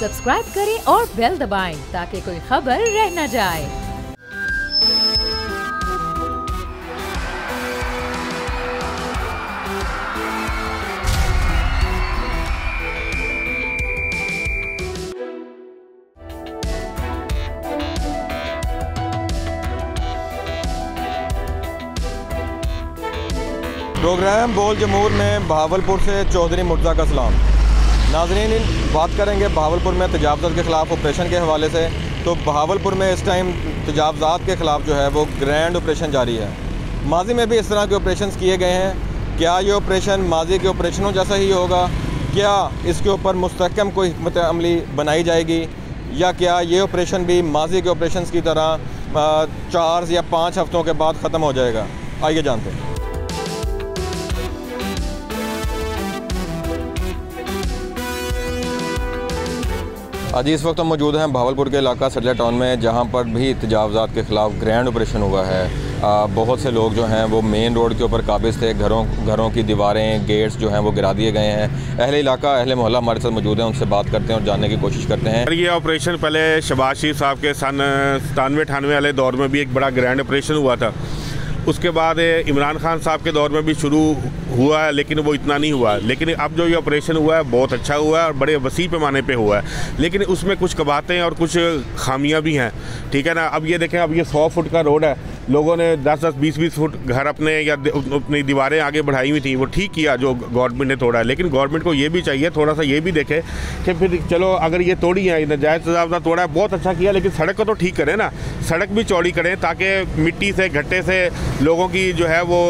Subscribe करें और bell दबाएं ताकि कोई खबर रह न जाए। प्रोग्राम बोल जमूर में बहावलपुर से चौधरी मुर्तज़ा का सलाम। नाज़रीन, बात करेंगे बहावलपुर में तजावज़ात के ख़िलाफ़ ऑपरेशन के हवाले से। तो बहावलपुर में इस टाइम तजावज़ात के ख़िलाफ़ जो है वो ग्रैंड ऑपरेशन जारी है। माजी में भी इस तरह के ऑपरेशन किए गए हैं। क्या ये ऑपरेशन माजी के ऑपरेशनों जैसा ही होगा? क्या इसके ऊपर मुस्तहकम कोई हिकमत अमली बनाई जाएगी, या क्या ये ऑपरेशन भी माजी के ऑपरेशन की तरह 4 या 5 हफ्तों के बाद ख़त्म हो जाएगा? आइए जानते हैं। आज इस वक्त हम मौजूद हैं भावलपुर के इलाका सडला टाउन में, जहां पर भी तजावज़ात के ख़िलाफ़ ग्रैंड ऑपरेशन हुआ है। बहुत से लोग जो हैं वो मेन रोड के ऊपर काबिज़ थे। घरों की दीवारें, गेट्स जो हैं वो गिरा दिए गए हैं। अहले इलाका, अहले मोहल्ला हमारे साथ मौजूद हैं, उनसे बात करते हैं और जानने की कोशिश करते हैं। ये ऑपरेशन पहले शहबाज शरीफ साहब के सन 97-98 वाले दौर में भी एक बड़ा ग्रैंड ऑपरेशन हुआ था। उसके बाद इमरान खान साहब के दौर में भी शुरू हुआ है, लेकिन वो इतना नहीं हुआ। लेकिन अब जो ये ऑपरेशन हुआ है बहुत अच्छा हुआ है और बड़े वसी पैमाने पे हुआ है। लेकिन उसमें कुछ कबातें और कुछ खामियां भी हैं, ठीक है ना। अब ये देखें, अब ये 100 फुट का रोड है। लोगों ने 10-10, 20-20 फुट घर अपने या अपनी दीवारें आगे बढ़ाई हुई थी। वो ठीक किया जो गवर्नमेंट ने तोड़ा है, लेकिन गवर्नमेंट को ये भी चाहिए थोड़ा सा ये भी देखे कि फिर चलो अगर ये तोड़ी है, नाजायज़ तजावज़ात तोड़ा है, बहुत अच्छा किया, लेकिन सड़क को तो ठीक करें ना। सड़क भी चौड़ी करें ताकि मिट्टी से, गड्ढे से लोगों की जो है वो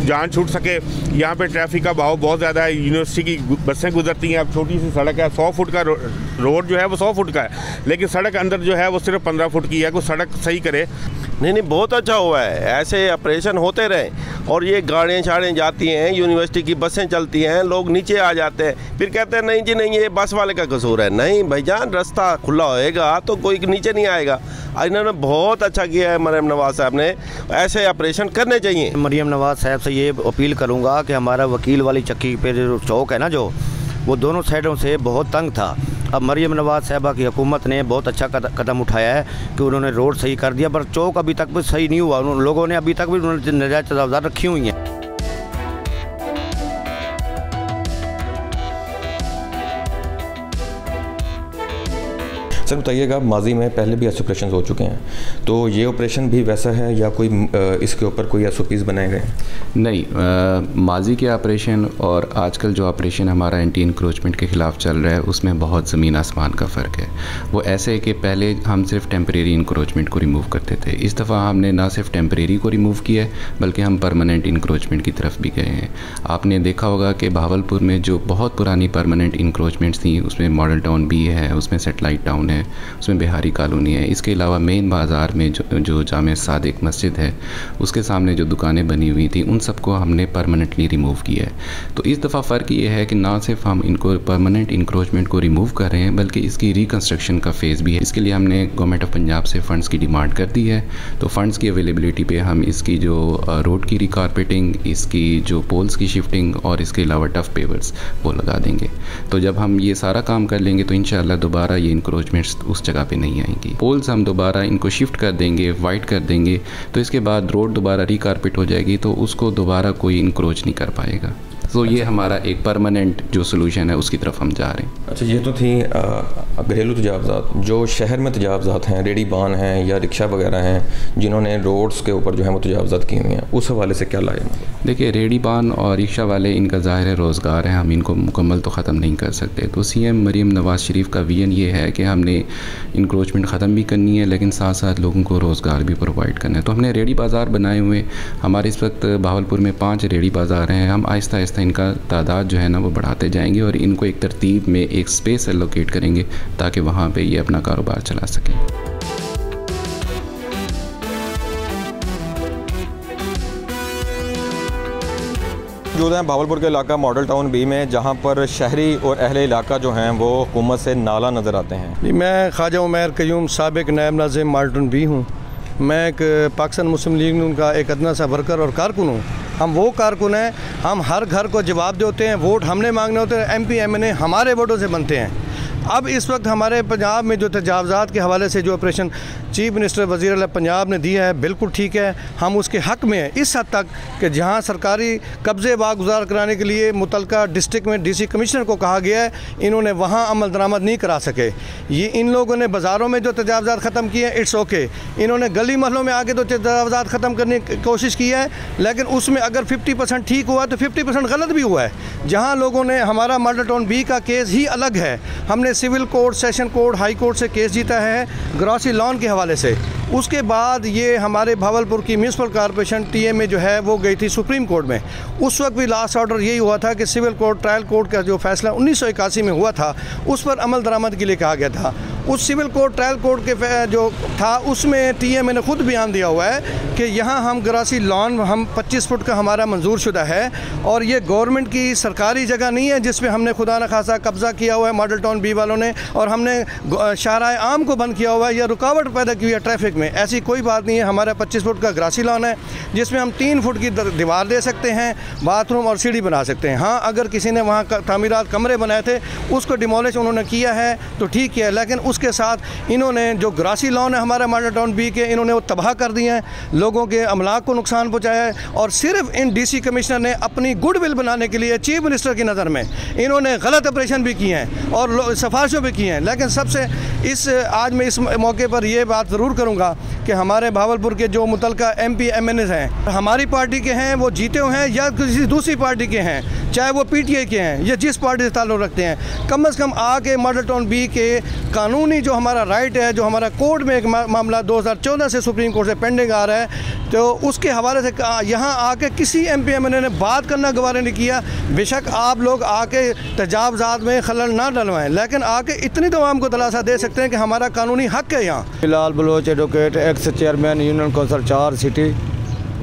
जान छूट सके। यहाँ पे ट्रैफिक का बहाव बहुत ज़्यादा है, यूनिवर्सिटी की बसें गुजरती हैं। अब छोटी सी सड़क है, 100 फुट का रोड जो है वो 100 फुट का है, लेकिन सड़क अंदर जो है वो सिर्फ 15 फुट की है। कोई सड़क सही करे। नहीं, बहुत अच्छा हुआ है। ऐसे ऑपरेशन होते रहे और ये गाड़ियाँ छाड़ें जाती हैं, यूनिवर्सिटी की बसें चलती हैं, लोग नीचे आ जाते हैं, फिर कहते हैं नहीं जी नहीं, ये बस वाले का कसूर है। नहीं भाईजान, रास्ता खुला होएगा तो कोई नीचे नहीं आएगा। इन्होंने बहुत अच्छा किया है मरियम नवाज साहब ने, ऐसे ऑपरेशन करने चाहिए। मरियम नवाज साहब से ये अपील करूँगा कि हमारा वकील वाली चक्की पे जो चौक है ना, जो वो दोनों साइडों से बहुत तंग था। अब मरियम नवाज साहबा की हुकूमत ने बहुत अच्छा कदम उठाया है कि उन्होंने रोड सही कर दिया, पर चौक अभी तक भी सही नहीं हुआ। उन लोगों ने अभी तक भी नाजायज़ तजावज़ात रखी हुई हैं। सर बताइएगा, माजी में पहले भी ऐसे ऑपरेशन हो चुके हैं, तो ये ऑपरेशन भी वैसा है या कोई इसके ऊपर कोई SOPs बनाए गए? नहीं, माजी के ऑपरेशन और आजकल जो ऑपरेशन हमारा एंटी इंक्रोचमेंट के ख़िलाफ़ चल रहा है उसमें बहुत ज़मीन आसमान का फ़र्क है। वो ऐसे है कि पहले हम सिर्फ टेम्परेरी इंक्रोचमेंट को रिमूव करते थे। इस दफ़ा हमने ना सिर्फ टेम्परेरी को रिमूव किया है बल्कि हम परमानेंट इंक्रोचमेंट की तरफ भी गए हैं। आपने देखा होगा कि बहावलपुर में जो बहुत पुरानी परमानेंट इंक्रोचमेंट्स थी, उसमें मॉडल टाउन भी है, उसमें सेटेलाइट टाउन है, उसमें बिहारी कॉलोनी है। इसके अलावा मेन बाज़ार में जो जामे सादिक मस्जिद है उसके सामने जो दुकानें बनी हुई थी उन सबको हमने परमानेंटली रिमूव किया है। तो इस दफ़ा फ़र्क ये है कि ना सिर्फ हम इनको परमानेंट इंक्रोचमेंट को रिमूव कर रहे हैं बल्कि इसकी रिकन्स्ट्रक्शन का फ़ेज़ भी है। इसके लिए हमने गवर्नमेंट ऑफ पंजाब से फ़ंड्स की डिमांड कर दी है। तो फ़ंड्स की अवेलेबिलिटी पे हम इसकी जो रोड की रिकारपेटिंग, इसकी जो पोल्स की शिफ्टिंग और इसके अलावा टफ पेवर्स वो लगा देंगे। तो जब हम ये सारा काम कर लेंगे तो इंशाअल्लाह दोबारा ये इंक्रोचमेंट उस जगह पे नहीं आएंगी। पोल्स हम दोबारा इनको शिफ्ट कर देंगे, वाइट कर देंगे, तो इसके बाद रोड दोबारा रिकारपेट हो जाएगी, तो उसको दोबारा कोई इंक्रोच नहीं कर पाएगा। तो ये हमारा एक परमानेंट जो सोल्यूशन है उसकी तरफ हम जा रहे हैं। अच्छा, ये तो थी घरेलू तजावज़ात। जो शहर में तजावज़ात हैं, रेडी बान हैं या रिक्शा वगैरह हैं जिन्होंने रोड्स के ऊपर जो है वो तजावज़ात की हुई हैं, उस हवाले से क्या लाए? देखिए, रेडी बान और रिक्शा वाले, इनका ज़ाहिर है रोज़गार है, हम इनको मुकम्मल तो ख़त्म नहीं कर सकते। तो CM मरियम नवाज़ शरीफ का विजन ये है कि हमने इंक्रोचमेंट ख़त्म भी करनी है लेकिन साथ साथ लोगों को रोज़गार भी प्रोवाइड करना है। तो हमने रेडी बाज़ार बनाए हुए, हमारे इस वक्त बहावलपुर में 5 रेडी बाज़ार हैं। हम आहिस्ता आहिस्ता इनका तादाद जो है ना वो बढ़ाते जाएंगे और इनको एक तरतीब में एक स्पेस एलोकेट करेंगे ताकि वहाँ पे ये अपना कारोबार चला सकें। मौजूद हैं भावलपुर के इलाका मॉडल टाउन B में, जहाँ पर शहरी और अहले इलाका जो हैं वो हुकूमत से नाला नज़र आते हैं। मैं ख्वाजा उमैर क़य्यूम साबिक़ नायब नाज़िम मॉडल टाउन B हूँ। मैं एक पाकिस्तान मुस्लिम लीग उनका एक अदना सा वर्कर और कारकुन हूँ। हम वो कारकुन हैं, हम हर घर को जवाब देते हैं। वोट हमने मांगने होते हैं, MP MNA हमारे वोटों से बनते हैं। अब इस वक्त हमारे पंजाब में जो तजावज़ात के हवाले से जो ऑपरेशन चीफ मिनिस्टर वज़ीर आला पंजाब ने दिया है बिल्कुल ठीक है, हम उसके हक़ में हैं इस हद तक कि जहाँ सरकारी कब्ज़े वागुजार कराने के लिए मुतलका डिस्ट्रिक्ट में DC कमिश्नर को कहा गया है, इन्होंने वहाँ अमल दरामद नहीं करा सके। ये इन लोगों ने बाज़ारों में जो तजावज़ात ख़त्म किए हैं इट्स ओके, इन्होंने गली महलों में आके तो तजावज़ात ख़त्म करने की कोशिश की है, लेकिन उसमें अगर 50% ठीक हुआ तो 50% गलत भी हुआ है। जहाँ लोगों ने, हमारा मॉडल टाउन B का केस ही अलग है, हमने civil court, session court, high court से केस जीता है ग्रॉसी लॉन के हवाले से। उसके बाद ये हमारे भावलपुर की म्यूनसिपल कॉर्पोरेशन TMA जो है वो गई थी सुप्रीम कोर्ट में। उस वक्त भी लास्ट ऑर्डर यही हुआ था कि सिविल कोर्ट, ट्रायल कोर्ट का जो फैसला 1981 में हुआ था उस पर अमल दरामद के लिए कहा गया था। उस सिविल कोर्ट, ट्रायल कोर्ट के जो था उसमें TMA ने खुद बयान दिया हुआ है कि यहाँ हम ग्रासी लॉन, हम 25 फुट का हमारा मंजूर शुदा है और ये गवर्नमेंट की सरकारी जगह नहीं है जिसमें हमने खुदा न खासा कब्ज़ा किया हुआ है मॉडल टाउन B वालों ने, और हमने शाहराए आम को बंद किया हुआ है या रुकावट पैदा की हुई है ट्रैफिक में। ऐसी कोई बात नहीं है। हमारा 25 फुट का ग्रासी लॉन है जिसमें हम 3 फुट की दीवार दे सकते हैं, बाथरूम और सीढ़ी बना सकते हैं। हाँ, अगर किसी ने वहाँ तामीरात कमरे बनाए थे उसको डिमोलिश उन्होंने किया है तो ठीक किया, लेकिन उसके साथ इन्होंने जो ग्रासी लॉन है हमारा मॉडल टाउन B के, इन्होंने वो तबाह कर दिए हैं, लोगों के अमलाक को नुकसान पहुँचाया है। और सिर्फ इन DC कमिश्नर ने अपनी गुडविल बनाने के लिए चीफ मिनिस्टर की नज़र में इन्होंने गलत ऑपरेशन भी किए हैं और सिफारिशें भी की हैं। लेकिन सबसे आज मैं इस मौके पर यह बात ज़रूर करूँगा कि हमारे भावलपुर के जो मुतलका MP MNA हैं, हमारी पार्टी के हैं, वो जीते हुए हैं या किसी दूसरी पार्टी के हैं, चाहे वो PTI के हैं या जिस पार्टी से ताल्लुक़ रखते हैं, कम से कम आके मॉडल टाउन B के कानूनी जो हमारा राइट है, जो हमारा कोर्ट में एक मामला 2014 से सुप्रीम कोर्ट से पेंडिंग आ रहा है, तो उसके हवाले से यहाँ आके किसी MP MNA ने बात करना गवारा नहीं किया। बेशक आप लोग आके तजावज़ात में खलल ना डलवाएं, लेकिन आके इतनी तो आवाम को दिलासा दे सकते हैं कि हमारा कानूनी हक़ है। यहाँ Bilal Baloch, advocate, ex chairman union council 4 city,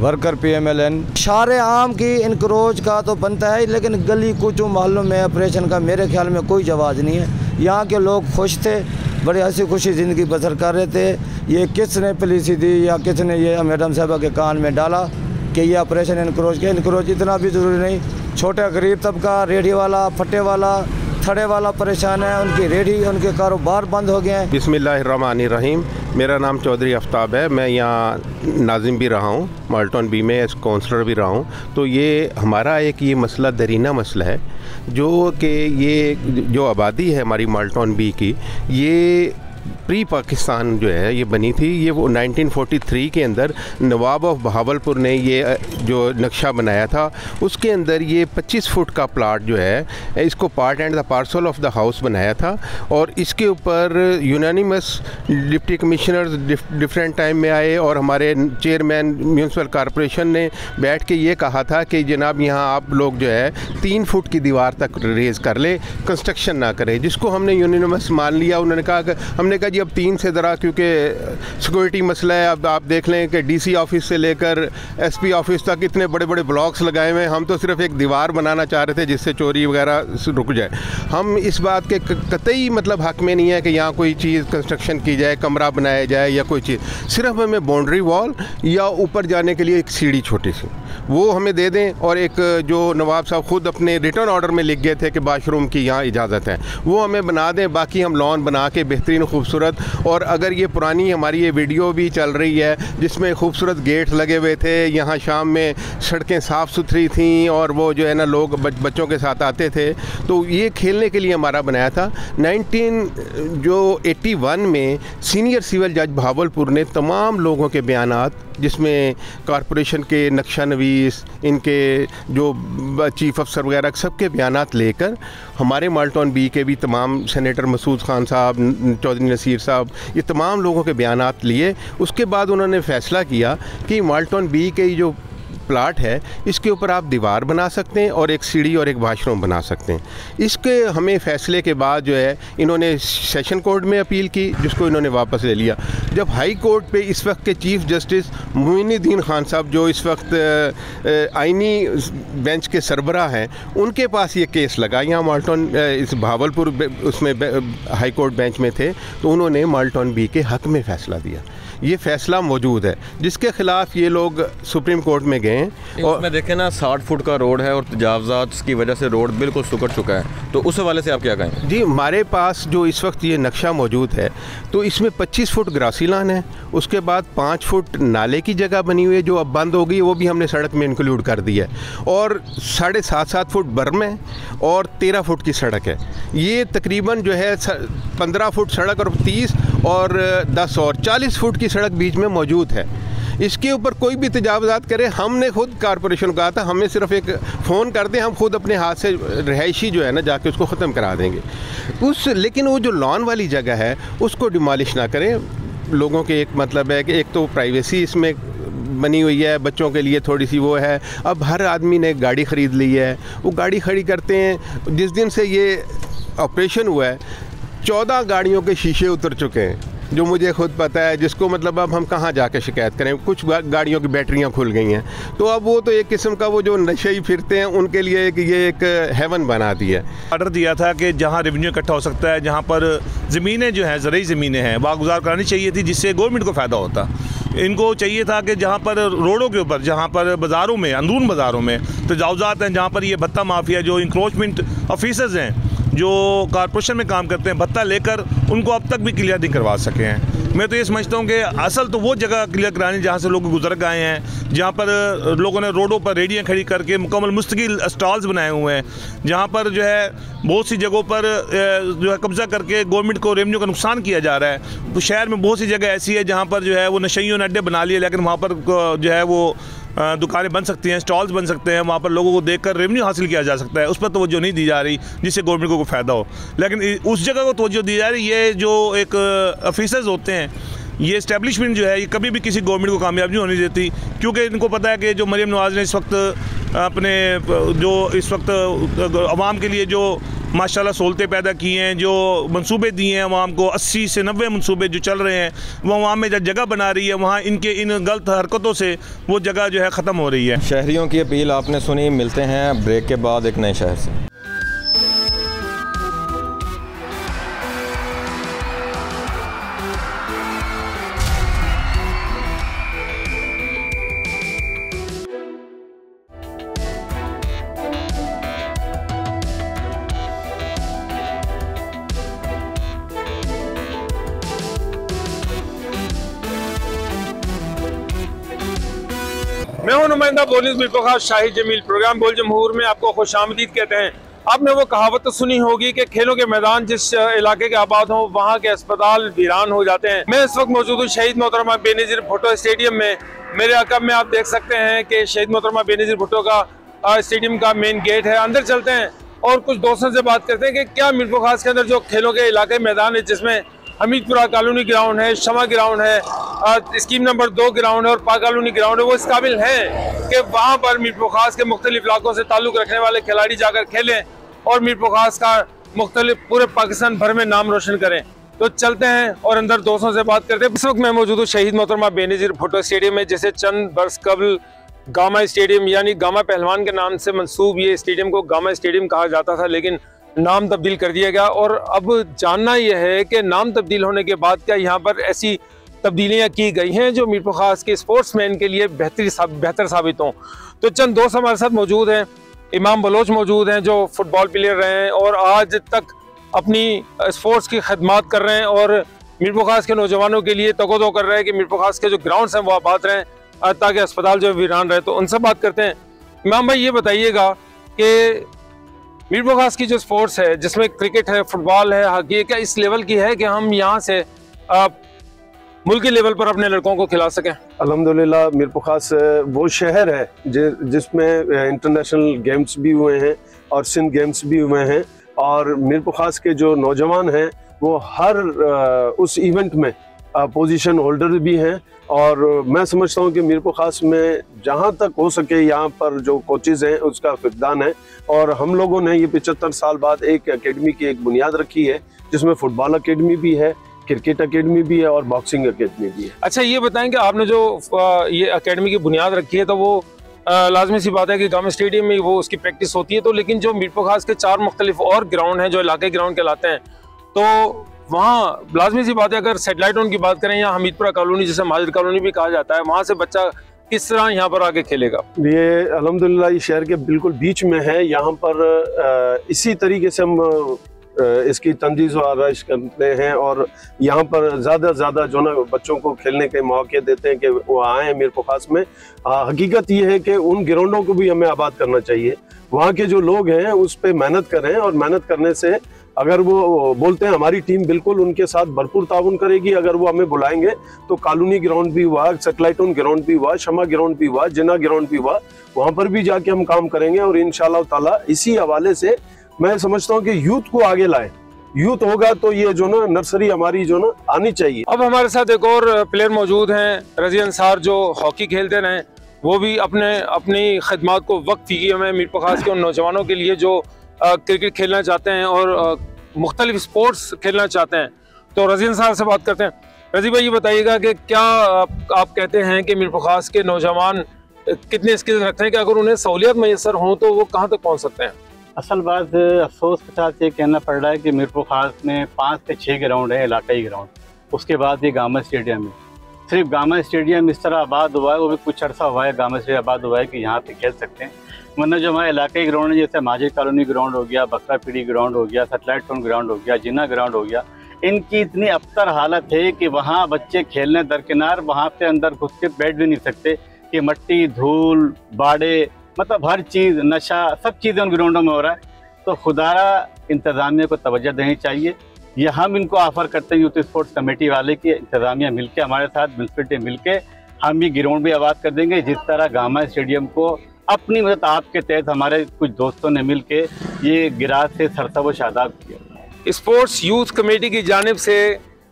worker PMLN। शारे आम की इनक्रोच का तो बनता है, लेकिन गली कुचों मोहल्लों में ऑपरेशन का मेरे ख्याल में कोई जवाब नहीं है। यहाँ के लोग खुश थे, बड़े हंसी खुशी ज़िंदगी बसर कर रहे थे। ये किसने पॉलिसी दी या किसने ये मैडम साहबा के कान में डाला कि ये ऑपरेशन इनक्रोच इतना भी ज़रूरी नहीं। छोटा गरीब तबका, रेडी वाला, फट्टे वाला, थड़े वाला परेशान है, उनकी रेडी, उनके कारोबार बंद हो गए हैं। बिस्मिल्लाहिर्रहमानिर्रहीम। मेरा नाम चौधरी आफ्ताब है, मैं यहाँ नाजिम भी रहा हूँ, मॉडल टाउन B में एज काउंसलर भी रहा हूँ। तो ये हमारा एक ये मसला दरीना मसला है जो कि ये जो आबादी है हमारी मॉडल टाउन B की, ये प्री पाकिस्तान जो है ये बनी थी। ये वो 1943 के अंदर नवाब ऑफ बहावलपुर ने ये जो नक्शा बनाया था, उसके अंदर ये 25 फुट का प्लाट जो है इसको part and the parcel of the house बनाया था। और इसके ऊपर unanimous deputy commissioners different time में आए और हमारे चेयरमैन म्यूनसिपल कॉरपोरेशन ने बैठ के ये कहा था कि जनाब यहाँ आप लोग जो है 3 फुट की दीवार तक रेज़ कर ले, कंस्ट्रक्शन ना करें, जिसको हमने यूनानिमस मान लिया। उन्होंने कहा, हमने कहा जी अब 3 से ज़रा, क्योंकि सिक्योरिटी मसला है। अब आप देख लें कि DC ऑफिस से लेकर SP ऑफिस तक इतने बड़े बड़े ब्लॉक्स लगाए हुए हैं, हम तो सिर्फ एक दीवार बनाना चाह रहे थे जिससे चोरी वगैरह रुक जाए। हम इस बात के कतई मतलब हक़ में नहीं है कि यहाँ कोई चीज़ कंस्ट्रक्शन की जाए, कमरा बनाया जाए या कोई चीज़। सिर्फ हमें बाउंड्री वॉल या ऊपर जाने के लिए एक सीढ़ी छोटी सी वो हमें दे दें, और एक जो नवाब साहब ख़ुद अपने रिटर्न ऑर्डर में लिख गए थे कि बाथरूम की यहाँ इजाज़त है, वो हमें बना दें। बाकी हम लॉन बना के बेहतरीन खूबसूरत, और अगर ये पुरानी हमारी ये वीडियो भी चल रही है जिसमें खूबसूरत गेट लगे हुए थे, यहाँ शाम में सड़कें साफ़ सुथरी थीं और वो जो है ना लोग बच्चों के साथ आते थे, तो ये खेलने के लिए हमारा बनाया था। 1981 में सीनियर सिविल जज भावलपुर ने तमाम लोगों के बयानात, जिसमें कॉरपोरेशन के नक्शा नवीस, इनके जो चीफ अफसर वगैरह सबके बयानात लेकर हमारे मॉडल टाउन B के भी तमाम सेनेटर मसूद खान साहब, चौधरी नसीर साहब, ये तमाम लोगों के बयानात लिए। उसके बाद उन्होंने फ़ैसला किया कि मॉडल टाउन B के जो प्लाट है इसके ऊपर आप दीवार बना सकते हैं और एक सीढ़ी और एक वाशरूम बना सकते हैं। इसके हमें फ़ैसले के बाद जो है इन्होंने सेशन कोर्ट में अपील की, जिसको इन्होंने वापस ले लिया। जब हाई कोर्ट पे इस वक्त के चीफ़ जस्टिस मोइनुद्दीन खान साहब, जो इस वक्त आइनी बेंच के सरबराह हैं, उनके पास ये केस लगा, यहाँ मॉडल टाउन इस भावलपुर उसमें हाई कोर्ट बेंच में थे, तो उन्होंने मॉडल टाउन B के हक़ में फ़ैसला दिया ये फ़ैसला मौजूद है जिसके ख़िलाफ़ ये लोग सुप्रीम कोर्ट में गए। और उसमें देखें ना 60 फुट का रोड है और तजावज़ात की वजह से रोड बिल्कुल सुकड़ चुका है, तो उस हवाले से आप क्या कहें? जी, हमारे पास जो इस वक्त ये नक्शा मौजूद है तो इसमें 25 फुट ग्रासी लान है, उसके बाद 5 फुट नाले की जगह बनी हुई है जो अब बंद हो गई, वो भी हमने सड़क में इंक्लूड कर दी है, और 7.5 फुट बर्म है और 13 फुट की सड़क है। ये तकरीबन जो है 15 फुट सड़क और 30 और 10 और 40 फुट की सड़क बीच में मौजूद है। इसके ऊपर कोई भी तजावज़ात करे, हमने खुद कारपोरेशन को कहा था हमें सिर्फ एक फ़ोन कर दें, हम खुद अपने हाथ से रहायशी जो है ना जाके उसको ख़त्म करा देंगे लेकिन वो जो लॉन वाली जगह है उसको डिमॉलिश ना करें। लोगों के एक मतलब है कि एक तो प्राइवेसी इसमें बनी हुई है, बच्चों के लिए थोड़ी सी वो है। अब हर आदमी ने गाड़ी ख़रीद ली है, वो गाड़ी खड़ी करते हैं। जिस दिन से ये ऑपरेशन हुआ है 14 गाड़ियों के शीशे उतर चुके हैं, जो मुझे खुद पता है, जिसको मतलब अब हम कहाँ जाके शिकायत करें। कुछ गाड़ियों की बैटरियाँ खुल गई हैं, तो अब वो तो एक किस्म का वो जो नशे फिरते हैं उनके लिए ये एक हेवन बना दिया है। ऑर्डर दिया था कि जहाँ रेवेन्यू इकट्ठा हो सकता है, जहाँ पर ज़मीनें जो हैं ज़रूरी ज़मीनें हैं वागुजार करानी चाहिए थी, जिससे गवर्नमेंट को फ़ायदा होता। इनको चाहिए था कि जहाँ पर रोडों के ऊपर, जहाँ पर बाज़ारों में, अंदरून बाज़ारों में तजावज़ात हैं, जहाँ पर ये भत्ता माफिया जो इंक्रोचमेंट ऑफिसर्स हैं जो कॉरपोरेशन में काम करते हैं भत्ता लेकर, उनको अब तक भी क्लियर नहीं करवा सके हैं। मैं तो ये समझता हूँ कि असल तो वो जगह क्लियर करानी जहाँ से लोग गुजर गए हैं, जहाँ पर लोगों ने रोडों पर रेडियाँ खड़ी करके मुकम्मल मुस्तकिल स्टॉल्स बनाए हुए हैं, जहाँ पर जो है बहुत सी जगहों पर जो है कब्ज़ा करके गवर्नमेंट को रेवेन्यू का नुकसान किया जा रहा है। तो शहर में बहुत सी जगह ऐसी है जहाँ पर जो है वो नशइयों ने अड्डे बना लिए, लेकिन वहाँ पर जो है वो दुकानें बन सकती हैं, स्टॉल्स बन सकते हैं, वहाँ पर लोगों को देखकर रेवेन्यू हासिल किया जा सकता है। उस पर तवज्जो नहीं दी जा रही जिससे गवर्नमेंट को फ़ायदा हो, लेकिन उस जगह को तवज्जो दी जा रही। ये जो एक ऑफिसर्स होते हैं, ये इस्टेब्लिशमेंट जो है ये कभी भी किसी गवर्नमेंट को कामयाब नहीं होने देती, क्योंकि इनको पता है कि जो मरीम नवाज़ ने इस वक्त अपने जो इस वक्त अवाम के लिए जो माशाल्लाह सहूलतें पैदा की हैं, जो मंसूबे दिए हैं अवाम को, 80 से 90 मंसूबे जो चल रहे हैं, वो अवाम में जब जगह बना रही है, वहाँ इनके इन गलत हरकतों से वो जगह जो है ख़त्म हो रही है। शहरियों की अपील आपने सुनी। मिलते हैं ब्रेक के बाद एक नए शहर से। मैं हूं नुमाइंदा बोलिस मिर्पुर शाहिद जमील। प्रोग्राम बोल जमहूर में आपको खुशामदीद कहते हैं। आपने वो कहावत तो सुनी होगी कि खेलों के मैदान जिस इलाके के आबाद हों वहाँ के अस्पताल वीरान हो जाते हैं। मैं इस वक्त मौजूद हूँ शहीद मोहतरमा बेनज़ीर भुट्टो स्टेडियम में। मेरे अक़ब में आप देख सकते हैं कि शहीद मोहतरमा बेनज़ीर भुट्टो का स्टेडियम का मेन गेट है। अंदर चलते हैं और कुछ दोस्तों से बात करते हैं कि क्या मिर्पुर खास के अंदर जो खेलों के इलाके मैदान है, जिसमें हमीदपुरा कॉलोनी ग्राउंड है, शमा ग्राउंड है, स्कीम नंबर 2 ग्राउंड है और पा कॉलोनी ग्राउंड है, वो इस काबिल हैं कि वहाँ पर मिर्पुर खास के मुख्तलिफ इलाकों से ताल्लुक़ रखने वाले खिलाड़ी जाकर खेलें और मिर्पुर खास का मुख्तलिफ पूरे पाकिस्तान भर में नाम रोशन करें। तो चलते हैं और अंदर दोस्तों से बात करते हैं। इस वक्त मैं मौजूद हूँ शहीद मोहतरमा बेनज़ीर भुट्टो स्टेडियम में, जिसे चंद बरस कबल गामा स्टेडियम यानी गामा पहलवान के नाम से मंसूब ये स्टेडियम को गामा स्टेडियम कहा जाता था, लेकिन नाम तब्दील कर दिया गया। और अब जानना यह है कि नाम तब्दील होने के बाद क्या यहाँ पर ऐसी तब्दीलियाँ की गई हैं जो मिर्पुर खास के स्पोर्ट्समैन के लिए बेहतर साबित हों। तो चंद दोस्त हमारे साथ मौजूद हैं। इमाम बलोच मौजूद हैं जो फुटबॉल प्लेयर रहे हैं और आज तक अपनी स्पोर्ट्स की खदमात कर रहे हैं और मिर्पुर खास के नौजवानों के लिए तकोदो कर रहे हैं कि मिर्पुर खास के जो ग्राउंड्स हैं वो आबाद रहें ताकि अस्पताल जो वीरान रहे। तो उनसे बात करते हैं। इमाम भाई, ये बताइएगा कि मिर्पुर खास की जो स्पोर्ट्स है, जिसमें क्रिकेट है, फुटबॉल है, हॉकी है, क्या इस लेवल की है कि हम यहाँ से मुल्की लेवल पर अपने लड़कों को खिला सकें? अल्हम्दुलिल्लाह मिर्पुर खास वो शहर है जिसमें इंटरनेशनल गेम्स भी हुए हैं और सिंध गेम्स भी हुए हैं, और मिर्पुर खास के जो नौजवान हैं वो हर उस इवेंट में पोजीशन होल्डर भी हैं। और मैं समझता हूँ कि मिर्पुर खास में जहाँ तक हो सके यहाँ पर जो कोचेज़ हैं उसका फुकदान है, और हम लोगों ने ये 75 साल बाद एक एकेडमी की एक बुनियाद रखी है जिसमें फुटबॉल एकेडमी भी है, क्रिकेट एकेडमी भी है और बॉक्सिंग एकेडमी भी है। अच्छा, ये बताएं कि आपने जो ये एकेडमी की बुनियाद रखी है तो वो लाजमी सी बात है कि गामा स्टेडियम में वो उसकी प्रैक्टिस होती है, तो लेकिन जो मिर्पुर खास के 4 मुख्तलिफ और ग्राउंड हैं जो इलाके ग्राउंड कहलाते हैं, तो वहाँ लाजमी सी बात है, अगर सेटेलाइट टाउन की बात करें या हमीदपुरा कॉलोनी जिसे माजिद कॉलोनी भी कहा जाता है, वहाँ से बच्चा किस तरह यहाँ पर आके खेलेगा? ये अल्हम्दुलिल्लाह ये शहर के बिल्कुल बीच में है। यहाँ पर इसी तरीके से हम इसकी तंजीज़ व आराइश करते हैं और यहाँ पर ज़्यादा से ज़्यादा जो ना बच्चों को खेलने के मौके देते हैं कि वो आएँ मीरपुर खास में। हकीकत ये है कि उन ग्राउंडों को भी हमें आबाद करना चाहिए। वहाँ के जो लोग हैं उस पर मेहनत करें और मेहनत करने से अगर वो बोलते हैं हमारी टीम बिल्कुल उनके साथ भरपूर ताउन करेगी। अगर वो हमें बुलाएंगे तो कॉलोनी ग्राउंड भी हुआ, सेटेलाइट टाउन ग्राउंड भी हुआ, शमा ग्राउंड भी हुआ, जिना ग्राउंड भी हुआ, वहाँ पर भी जाके हम काम करेंगे। और इंशाअल्लाह ताला इसी हवाले से मैं समझता हूँ कि यूथ को आगे लाएं। यूथ होगा तो ये जो ना नर्सरी हमारी जो ना आनी चाहिए। अब हमारे साथ एक और प्लेयर मौजूद हैं, रजी अंसार, जो हॉकी खेलते रहे, वो भी अपनी खिदमत को वक्त की में मीरपुर खास के उन नौजवानों के लिए जो क्रिकेट खेलना चाहते हैं और मुख्तलिफ स्पोर्ट्स खेलना चाहते हैं। तो रजी अंसार से बात करते हैं। रजी भाई, ये बताइएगा कि क्या आप कहते हैं कि मीरपुर खास के नौजवान कितने स्किल्स रखते हैं कि अगर उन्हें सहूलियत मैसर हों तो वो कहाँ तक पहुँच सकते हैं? असल बात अफसोस के साथ ये कहना पड़ रहा है कि मीरपुर खास में 5 से 6 ग्राउंड है, इलाकाई ग्राउंड। उसके बाद ये गामा स्टेडियम है। सिर्फ गामा स्टेडियम इस तरह आबाद हुआ है, वो भी कुछ अर्सा हुआ है गामा स्टेडियम आबाद हुआ है कि यहाँ पे खेल सकते हैं। वरना जो हमारे इलाकाई ग्राउंड है, जैसे माजिद कॉलोनी ग्राउंड हो गया, बकरा पीड़ी ग्राउंड हो गया, सेटेलाइट टाउन ग्राउंड हो गया, जिन्ना ग्राउंड हो गया, इनकी इतनी अबतर हालत है कि वहाँ बच्चे खेलने दरकिनार वहाँ पे अंदर घुस के बैठ भी नहीं सकते कि मट्टी, धूल, बाड़े, मतलब हर चीज़, नशा, सब चीज़ें उन ग्राउंडों में हो रहा है। तो खुदारा इंतज़ामिया को तवज्जो देनी चाहिए। ये हम इनको ऑफ़र करते हैं यूथ स्पोर्ट्स कमेटी वाले की इंतज़ामिया मिलके हमारे साथ म्यूनसिपलिटी मिलके हम ये ग्राउंड भी आबाद कर देंगे। जिस तरह गामा स्टेडियम को अपनी मदद आपके तहत हमारे कुछ दोस्तों ने मिल के ये गिराज से सरसा व शादाब किया। स्पोर्ट्स यूथ कमेटी की जानिब से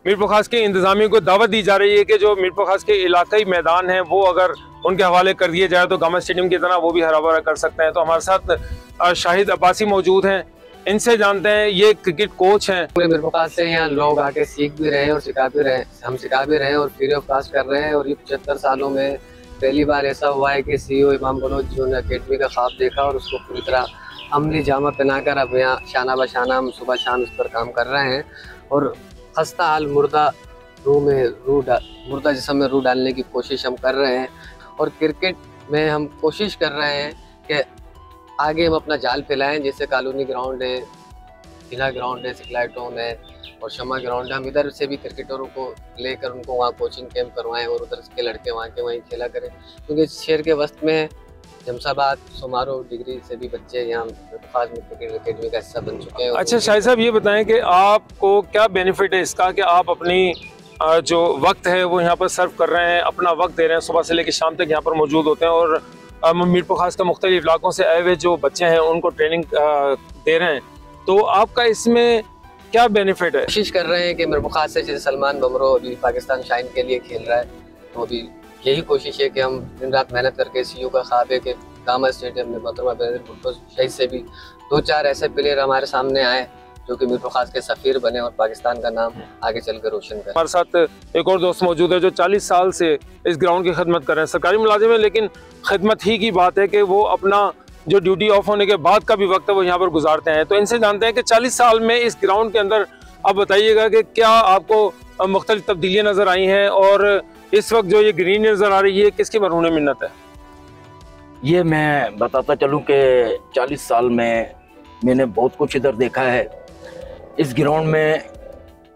मीरपुर खास के इंतज़ामिया को दावत दी जा रही है कि जो मीरपुर खास के इलाकाई मैदान हैं वो अगर उनके हवाले कर दिए जाए तो गामा स्टेडियम की तरह वो भी हरा भरा कर सकते हैं। तो हमारे साथ शाहिद अब्बासी मौजूद हैं, इनसे जानते हैं। ये क्रिकेट कोच हैं। पूरे मीरपुर खास से यहाँ लोग आके सीख भी रहे हैं और सिखा भी रहे हैं, हम सिखा भी रहे हैं और फ्री ऑफ कास्ट कर रहे हैं। और ये 75 सालों में पहली बार ऐसा हुआ है कि CEO इमाम बलोच जो ने अकेडमी का ख्वाब देखा और उसको पूरी तरह अमली जामा पहनाकर अब यहाँ शाना बशाना हम सुबह शाम इस पर काम कर रहे हैं। और खस्ता हाल मुर्दा जिस्म में रूह डालने की कोशिश हम कर रहे हैं। और क्रिकेट में हम कोशिश कर रहे हैं कि आगे हम अपना जाल फैलाएं। जैसे कॉलोनी ग्राउंड है, जिला ग्राउंड है, सेटेलाइट टाउन है और शमा ग्राउंड है, हम इधर से भी क्रिकेटरों को लेकर उनको वहाँ कोचिंग कैंप करवाएं और उधर के लड़के वहाँ के वहीं खेला करें। क्योंकि शहर के वस्त में जमशाबाद, सोमारो डिग्री से भी बच्चे यहाँ खास में क्रिकेट अकेडमी का हिस्सा बन चुके हैं। अच्छा शाहिद साहब, ये बताएं कि आपको क्या बेनिफिट है इसका कि आप अपनी जो वक्त है वो यहाँ पर सर्व कर रहे हैं, अपना वक्त दे रहे हैं, सुबह से लेकर शाम तक यहाँ पर मौजूद होते हैं और मीरपुर खास के मुख्तलिफ इलाकों से आए हुए जो बच्चे हैं उनको ट्रेनिंग दे रहे हैं। तो आपका इसमें क्या बेनिफिट है? कोशिश कर रहे हैं कि मीरपुर खास से जैसे सलमान बमरो अभी पाकिस्तान शाइन के लिए खेल रहा है, तो अभी यही कोशिश है कि हम दिन रात मेहनत करके CEO का ख्वाब है कि गामा स्टेडियम में मोहतरमा बेनज़ीर भुट्टो शहीद से भी 2-4 ऐसे प्लेयर हमारे सामने आए जो कि मीरपुर खास के सफ़ीर बने और पाकिस्तान का नाम आगे चलकर रोशन करें। हमारे साथ एक और दोस्त मौजूद है जो 40 साल से इस ग्राउंड की खिदमत कर रहे हैं। सरकारी मुलाजिम है लेकिन खिदमत ही की बात है कि वो अपना जो ड्यूटी ऑफ होने के बाद का भी वक्त है वो यहाँ पर गुजारते हैं। तो इनसे जानते हैं कि 40 साल में इस ग्राउंड के अंदर आप बताइएगा कि क्या आपको मुख्तलिफ तब्दीलियाँ नज़र आई हैं और इस वक्त जो ये ग्रीन नज़र आ रही है किसकी मरहून मिन्नत है? ये मैं बताता चलूँ कि 40 साल में मैंने बहुत कुछ इधर देखा है। इस ग्राउंड में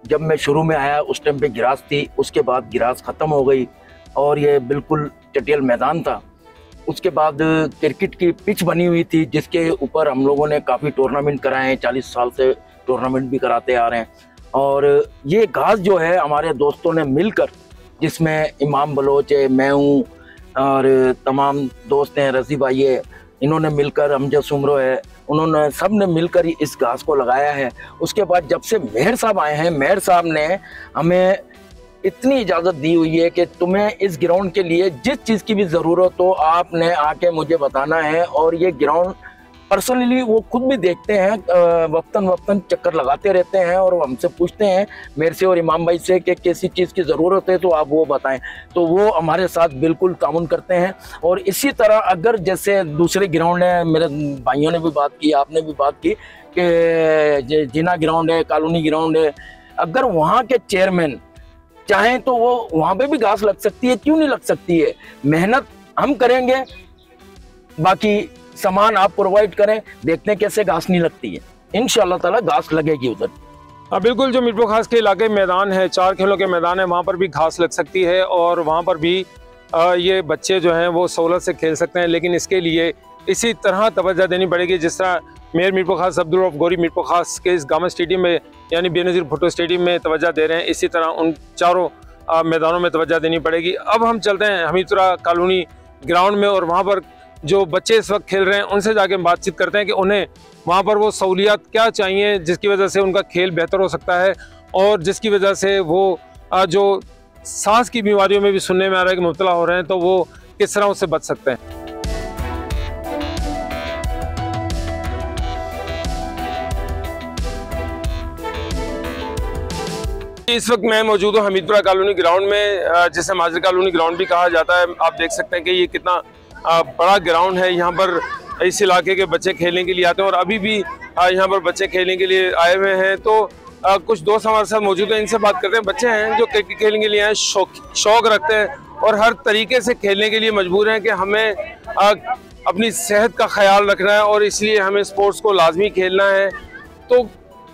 जब मैं शुरू में आया उस टाइम पे गिरास थी, उसके बाद गिरास ख़त्म हो गई और ये बिल्कुल चटियल मैदान था। उसके बाद क्रिकेट की पिच बनी हुई थी जिसके ऊपर हम लोगों ने काफ़ी टूर्नामेंट कराए हैं, 40 साल से टूर्नामेंट भी कराते आ रहे हैं। और ये घास जो है हमारे दोस्तों ने मिलकर, जिसमें इमाम बलोच है, मैं हूँ और तमाम दोस्त हैं, रज़ी भाई है, इन्होंने मिलकर, अमजद सुमरो है, उन्होंने सब ने मिलकर इस घास को लगाया है। उसके बाद जब से मेहर साहब आए हैं, मेहर साहब ने हमें इतनी इजाज़त दी हुई है कि तुम्हें इस ग्राउंड के लिए जिस चीज़ की भी ज़रूरत हो आपने आके मुझे बताना है। और ये ग्राउंड पर्सनली वो खुद भी देखते हैं, वक्तन चक्कर लगाते रहते हैं और हमसे पूछते हैं मेरे से और इमाम भाई से कि किसी चीज़ की ज़रूरत है तो आप वो बताएं, तो वो हमारे साथ बिल्कुल ताउन करते हैं। और इसी तरह अगर जैसे दूसरे ग्राउंड है, मेरे भाइयों ने भी बात की, आपने भी बात की कि जिना ग्राउंड है, कॉलोनी ग्राउंड है, अगर वहाँ के चेयरमैन चाहें तो वो वहाँ पे भी घास लग सकती है, क्यों नहीं लग सकती है। मेहनत हम करेंगे, बाकी सामान आप प्रोवाइड करें, देखते हैं कैसे घास नहीं लगती है। इंशाल्लाह ताला घास लगेगी उधर। हाँ बिल्कुल, जो मीरपुर खास के इलाके मैदान है, 4 खेलों के मैदान है, वहाँ पर भी घास लग सकती है और वहाँ पर भी ये बच्चे जो हैं वो सहूलत से खेल सकते हैं। लेकिन इसके लिए इसी तरह तवज्जो देनी पड़ेगी जिस तरह मेयर मीरपुर खास अब्दुल रऊफ गौरी मीरपुर खास के इस गवर्नमेंट स्टेडियम में यानी बेनज़ीर भुट्टो स्टेडियम में तवज्जो दे रहे हैं, इसी तरह उन चारों मैदानों में तवज्जो देनी पड़ेगी। अब हम चलते हैं हमीदपुरा कॉलोनी ग्राउंड में और वहाँ पर जो बच्चे इस वक्त खेल रहे हैं उनसे जाके बातचीत करते हैं कि उन्हें वहाँ पर वो सहूलियात क्या चाहिए जिसकी वजह से उनका खेल बेहतर हो सकता है और जिसकी वजह से वो जो सांस की बीमारियों में भी सुनने में आ रहा है कि मुब्तला हो रहे हैं, तो वो किस तरह उससे बच सकते हैं। इस वक्त मैं मौजूद हूँ हमीदपुरा कॉलोनी ग्राउंड में, जिसे माजरी कॉलोनी ग्राउंड भी कहा जाता है। आप देख सकते हैं कि ये कितना बड़ा ग्राउंड है। यहाँ पर इस इलाके के बच्चे खेलने के लिए आते हैं और अभी भी यहाँ पर बच्चे खेलने के लिए आए हुए हैं। तो कुछ दोस्त हमारे साथ मौजूद हैं, इनसे बात करते हैं। बच्चे हैं जो क्रिकेट खेलने के लिए आए, शौक रखते हैं और हर तरीके से खेलने के लिए मजबूर हैं कि हमें अपनी सेहत का ख्याल रखना है और इसलिए हमें स्पोर्ट्स को लाजमी खेलना है। तो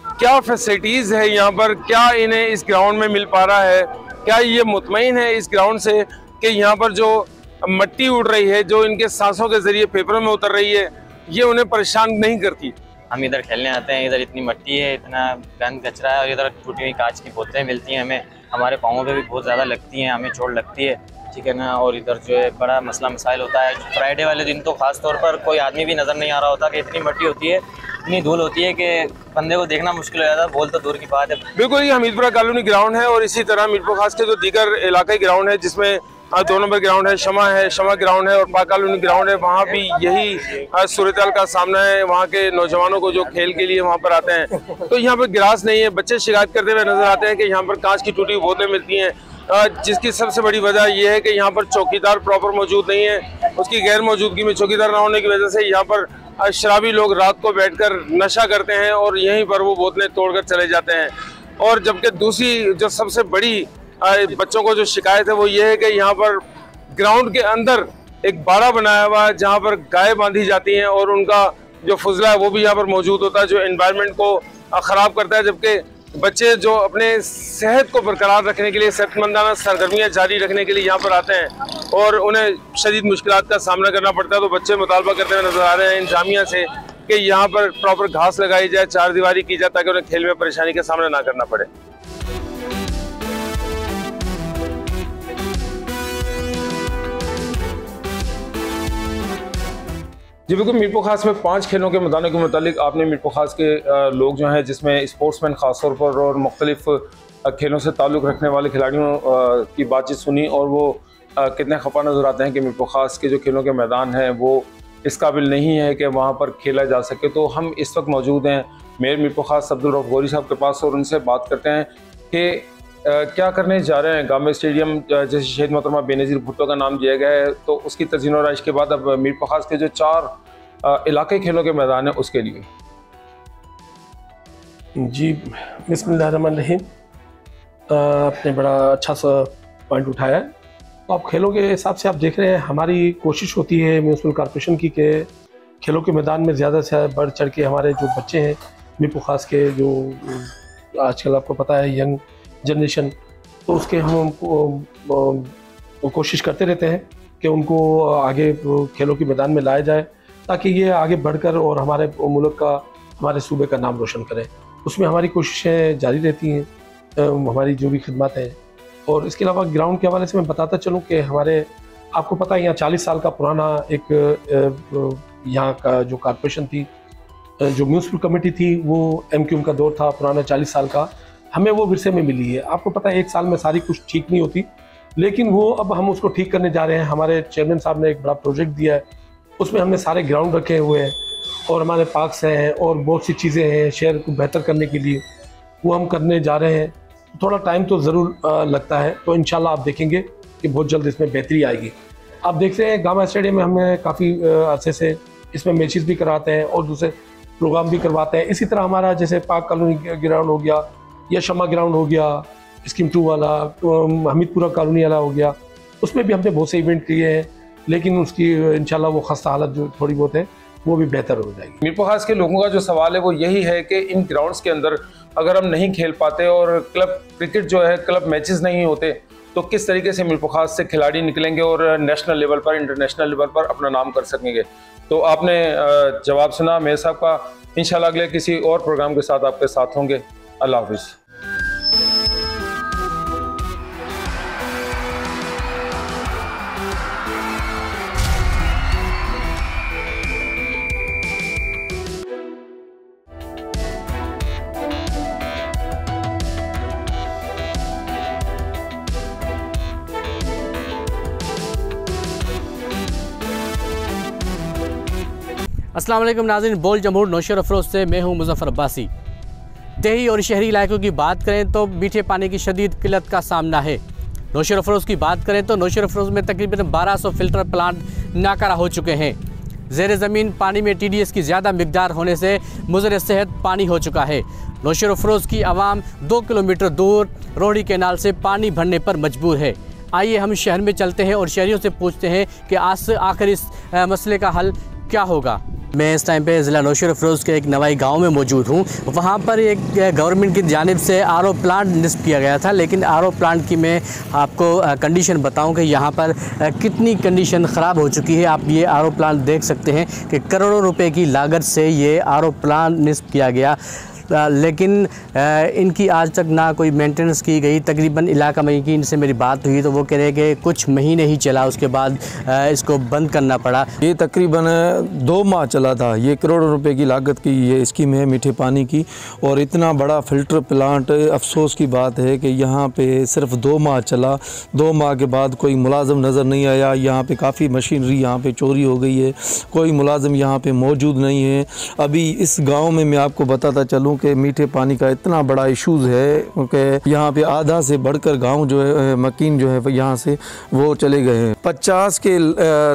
क्या फैसिलिटीज़ है यहाँ पर, क्या इन्हें इस ग्राउंड में मिल पा रहा है, क्या ये मुतमईन है इस ग्राउंड से कि यहाँ पर जो मट्टी उड़ रही है, जो इनके सांसों के जरिए पेपरों में उतर रही है, ये उन्हें परेशान नहीं करती? हम इधर खेलने आते हैं, इधर इतनी मट्टी है, इतना गंद कचरा है और इधर टूटी हुई कांच की बोतलें मिलती हैं हमें, हमारे पाँवों पे भी बहुत ज़्यादा लगती हैं, हमें चोट लगती है, ठीक है ना। और इधर जो है बड़ा मसला मसाइल होता है। फ्राइडे वाले दिन तो ख़ास तौर पर कोई आदमी भी नज़र नहीं आ रहा होता कि इतनी मट्टी होती है, इतनी धूल होती है कि बंदे को देखना मुश्किल हो जाता है, बोल तो दूर की बात है। बिल्कुल, ये हमीदपुरा कॉलोनी ग्राउंड है और इसी तरह मीरपुर खास के जो दीगर इलाकाई ग्राउंड है जिसमें 2 नंबर ग्राउंड है, शमा ग्राउंड है और पाक कॉलोनी ग्राउंड है, वहाँ भी यही सूरत का सामना है। वहाँ के नौजवानों को जो खेल के लिए वहाँ पर आते हैं तो यहाँ पर ग्रास नहीं है। बच्चे शिकायत करते हुए नजर आते हैं कि यहाँ पर कांच की टूटी हुई बोतलें मिलती हैं, जिसकी सबसे बड़ी वजह यह है कि यहाँ पर चौकीदार प्रॉपर मौजूद नहीं है। उसकी गैर मौजूदगी में चौकीदार ना होने की वजह से यहाँ पर शराबी लोग रात को बैठकर नशा करते हैं और यहीं पर वो बोतलें तोड़कर चले जाते हैं। और जबकि दूसरी जो सबसे बड़ी बच्चों को जो शिकायत है वो ये है कि यहाँ पर ग्राउंड के अंदर एक बाड़ा बनाया हुआ है जहाँ पर गाय बांधी जाती हैं और उनका जो फुजला है वो भी यहाँ पर मौजूद होता है, जो एनवायरनमेंट को ख़राब करता है। जबकि बच्चे जो अपने सेहत को बरकरार रखने के लिए, सेहतमंदाना सरगर्मियाँ जारी रखने के लिए यहाँ पर आते हैं और उन्हें शदीद मुश्किलात का सामना करना पड़ता है। तो बच्चे मुतालबा करते हुए नजर आ रहे हैं इंतजामिया से कि यहाँ पर प्रॉपर घास लगाई जाए, चारदीवारी की जाए ताकि उन्हें खेल में परेशानी का सामना ना करना पड़े। जी बिल्कुल, मीरपुर खास में 5 खेलों के मैदानों के मुतालिक आपने मीरपुर खास के लोग जो हैं जिसमें स्पोर्ट्समैन ख़ास तौर पर और मुख्तलिफ खेलों से ताल्लुक़ रखने वाले खिलाड़ियों की बातचीत सुनी और वो कितने खफा नज़र आते हैं कि मीरपुर खास के जो खेलों के मैदान हैं वो इस काबिल नहीं है कि वहाँ पर खेला जा सके। तो हम इस वक्त मौजूद हैं मेयर मीरपुर खास अब्दुल रऊफ गौरी साहब के पास और उनसे बात करते हैं कि क्या करने जा रहे हैं। गामे स्टेडियम जैसे शहीद मोहतरमा बेनज़ीर भुट्टो का नाम दिया गया है, तो उसकी तज़ीन और आइश के बाद अब मीरपुर खास के जो 4 इलाके खेलों के मैदान है उसके लिए। जी बिस्मिल्लाहिर्रहमानिर्रहीम, आपने बड़ा अच्छा सा पॉइंट उठाया है। तो आप खेलों के हिसाब से आप देख रहे हैं, हमारी कोशिश होती है म्यूनसिपल कॉर्पोरेशन की कि खेलों के मैदान में ज़्यादा से बढ़ चढ़ के हमारे जो बच्चे हैं मीरपुर खास के, जो आजकल आपको पता है यंग जनरेशन, तो उसके हम उनको कोशिश करते रहते हैं कि उनको आगे खेलों के मैदान में लाया जाए ताकि ये आगे बढ़कर और हमारे मुल्क का, हमारे सूबे का नाम रोशन करें। उसमें हमारी कोशिशें जारी रहती हैं, हमारी जो भी खिदमत हैं। और इसके अलावा ग्राउंड के हवाले से मैं बताता चलूँ कि हमारे, आपको पता है यहाँ 40 साल का पुराना एक यहाँ का जो कॉर्पोरेशन थी, जो म्यूनसिपल कमेटी थी, वो MQM का दौर था पुराना 40 साल का, हमें वो विरसे में मिली है। आपको पता है 1 साल में सारी कुछ ठीक नहीं होती, लेकिन वो अब हम उसको ठीक करने जा रहे हैं। हमारे चेयरमैन साहब ने एक बड़ा प्रोजेक्ट दिया है, उसमें हमने सारे ग्राउंड रखे हुए हैं और हमारे पार्क्स हैं और बहुत सी चीज़ें हैं शहर को बेहतर करने के लिए, वो हम करने जा रहे हैं। थोड़ा टाइम तो ज़रूर लगता है, तो इंशाल्लाह आप देखेंगे कि बहुत जल्द इसमें बेहतरी आएगी। आप देखते हैं गामा स्टेडियम में हमें काफ़ी अरसे से इसमें मैचेस भी कराते हैं और दूसरे प्रोग्राम भी करवाते हैं। इसी तरह हमारा जैसे पाक कॉलोनी ग्राउंड हो गया, या शमा ग्राउंड हो गया, स्कीम 2 वाला, हमीदपुरा कॉलोनी वाला हो गया, उसमें भी हमने बहुत से इवेंट किए हैं, लेकिन उसकी इंशाल्लाह वो खस्ता हालत जो थोड़ी बहुत है वो भी बेहतर हो जाएगी। मीरपुर खास के लोगों का जो सवाल है वो यही है कि इन ग्राउंड्स के अंदर अगर हम नहीं खेल पाते और क्लब क्रिकेट जो है क्लब मैचेस नहीं होते तो किस तरीके से मीरपुर खास से खिलाड़ी निकलेंगे और नेशनल लेवल पर, इंटरनेशनल लेवल पर अपना नाम कर सकेंगे। तो आपने जवाब सुना मेयर साहब का। इंशाल्लाह अगले किसी और प्रोग्राम के साथ आपके साथ होंगे। अल्लाह हाफिज़। अस्सलाम वालेकुम नाज़रीन, बोल जमहूर नौशेर अफरोज़ से मैं हूं मुज़फ़्फ़र अब्बासी। देही और शहरी इलाकों की बात करें तो मीठे पानी की शदीद किल्लत का सामना है। नौशेर अफरोज़ की बात करें तो नौशेर अफरोज़ में तकरीबन 1200 फ़िल्टर प्लांट नाकारा हो चुके हैं। ज़ेर ज़मीन पानी में TDS की ज़्यादा मिकदार होने से मुज़र सेहत पानी हो चुका है। नौशेर अफरोज़ की आवाम 2 किलोमीटर दूर रोहड़ी कैनाल से पानी भरने पर मजबूर है। आइए हम शहर में चलते हैं और शहरियों से पूछते हैं कि आज से आखिर इस मसले का हल क्या होगा। मैं इस टाइम पे ज़िला नौशेर अफरोज़ के एक नवाई गांव में मौजूद हूँ। वहाँ पर एक गवर्नमेंट की जानिब से RO प्लांट निस्ब किया गया था, लेकिन RO प्लांट की मैं आपको कंडीशन बताऊँ कि यहाँ पर कितनी कंडीशन ख़राब हो चुकी है। आप ये RO प्लांट देख सकते हैं कि करोड़ों रुपए की लागत से ये RO प्लांट निस्ब किया गया, लेकिन इनकी आज तक ना कोई मेंटेनेंस की गई। तकरीबन इलाका मकीन से मेरी बात हुई तो वो कह रहे कि कुछ महीने ही चला, उसके बाद इसको बंद करना पड़ा। ये तकरीबन 2 माह चला था। ये करोड़ों रुपए की लागत की ये स्कीम है मीठे पानी की, और इतना बड़ा फ़िल्टर प्लांट, अफसोस की बात है कि यहाँ पे सिर्फ 2 माह चला। 2 माह के बाद कोई मुलाजिम नज़र नहीं आया। यहाँ पे काफ़ी मशीनरी यहाँ पे चोरी हो गई है, कोई मुलाजिम यहाँ पे मौजूद नहीं है। अभी इस गाँव में मैं आपको बताता चलूँ कि मीठे पानी का इतना बड़ा इशूज़ है कि यहाँ पे आधा से बढ़कर गांव जो है मकीन जो है यहाँ से वो चले गए हैं। 50 के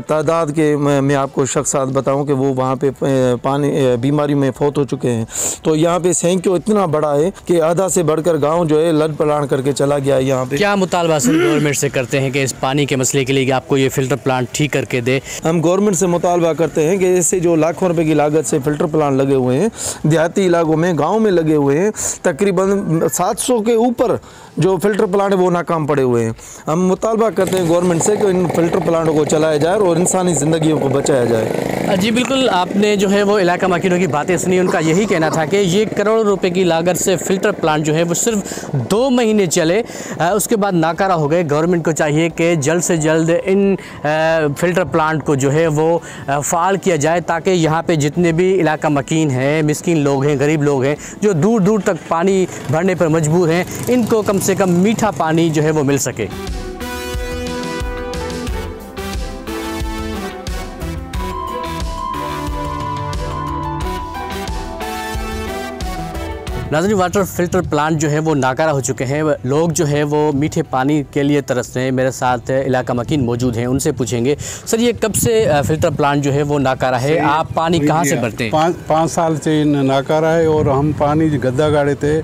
तादाद के मैं आपको शख्सात बताऊं कि वो वहाँ पे पानी बीमारी में फौत हो चुके हैं। तो यहाँ पे सैंक्यों इतना बड़ा है कि आधा से बढ़कर गाँव जो है लड़ पलाण करके चला गया है। यहाँ पे क्या मुतालबा गवर्नमेंट से करते हैं कि इस पानी के मसले के लिए आपको ये फ़िल्टर प्लांट ठीक करके दे? हम गवर्नमेंट से मुतालबा करते हैं कि इससे जो लाखों रुपए की लागत से फ़िल्टर प्लांट लगे हुए हैं देहाती इलाकों में, गाँव में लगे हुए हैं, तकरीबन 700 के ऊपर जो फ़िल्टर प्लांट है वो नाकाम पड़े हुए हैं। हम मुतालबा करते हैं गवर्नमेंट से कि इन फ़िल्टर प्लांटों को चलाया जाए और इंसानी ज़िंदगियों को बचाया जाए। जी बिल्कुल, आपने जो है वो इलाका मकीनों की बातें सुनी। उनका यही कहना था कि ये करोड़ों रुपए की लागत से फ़िल्टर प्लांट जो है वो सिर्फ 2 महीने चले, उसके बाद नाकारा हो गए। गवर्नमेंट को चाहिए कि जल्द से जल्द इन फ़िल्टर प्लांट को जो है वो फ़ाल किया जाए, ताकि यहाँ पे जितने भी इलाका मकीन हैं, मिस्कीन लोग हैं, गरीब लोग हैं, जो दूर दूर तक पानी भरने पर मजबूर हैं, इनको कम से कम मीठा पानी जो है वो मिल सके। नाज़रीन, वाटर फ़िल्टर प्लांट जो है वो नाकारा हो चुके हैं। लोग जो है वो मीठे पानी के लिए तरस रहे हैं। मेरे साथ इलाका मकीन मौजूद हैं, उनसे पूछेंगे सर ये कब से फ़िल्टर प्लांट जो है वो नाकारा है? आप पानी कहाँ से भरते हैं? 5 साल से नाकारा है और हम पानी गद्दा गाड़े थे